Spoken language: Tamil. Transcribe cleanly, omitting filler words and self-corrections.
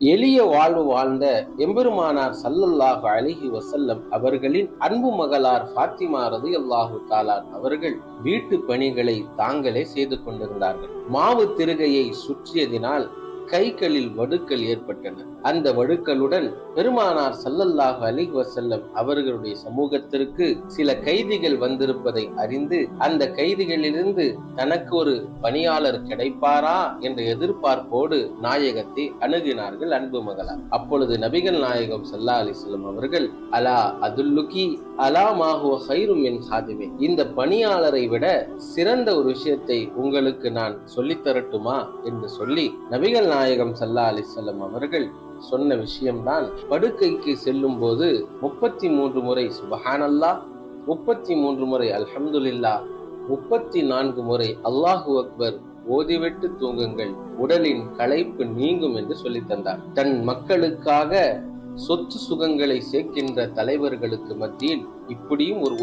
எளிய வாழ்வு வாழ்ந்த எம்பெருமானார் ஸல்லல்லாஹு அலைஹி வஸல்லம் அவர்களின் அன்பு மகளார் ஃபாத்திமா ரலியல்லாஹு தஆலா அவர்கள் வீட்டு பணிகளை தாங்களே செய்து கொண்டிருந்தார்கள். மாவு திருகையை சுற்றியதினால் கைகளில் வடுக்கள் ஏற்பட்டன. அந்த வடுக்களுடன் பெருமானார் ஸல்லல்லாஹு அலைஹி வஸல்லம் அவர்களுடைய சமூகத்திற்கு சில கைதிகள் வந்திருப்பதை அறிந்து அந்த கைதிகளிலிருந்து தனக்கு ஒரு பணியாளர் கிடைப்பாரா என்ற எதிர்பார்ப்போடு நாயகத்தை அணுகினார்கள் அன்பு மகளார். அப்பொழுது நபிகள் நாயகம் ஸல்லல்லாஹு அலைஹி வஸல்லம் அவர்கள், அலா அதுல்லுகி அலா மா ஹுவ கைரும் மின் ஹாதிமே, இந்த பணியாளரை விட சிறந்த ஒரு விஷயத்தை உங்களுக்கு நான் சொல்லித் தரட்டுமா என்று சொல்லி நபிகள் நாயகம் ஸல்லல்லாஹு அலைஹி வஸல்லம் அவர்கள் சொன்ன விஷயம்தான், படுக்கைக்கு செல்லும் போது 33 முறை சுப்ஹானல்லாஹ், 33 முறை அல்ஹம்துலில்லாஹ், 34 முறை அல்லாஹு அக்பர் ஓதிவிட்டு தூங்குங்கள், உடலின் களைப்பு நீங்கும் என்று சொல்லி தந்தார். தன் மக்களுக்காக சொத்து சுகங்களை சேர்க்கின்ற தலைவர்களுக்கு மத்தியில் இப்படியும் ஒரு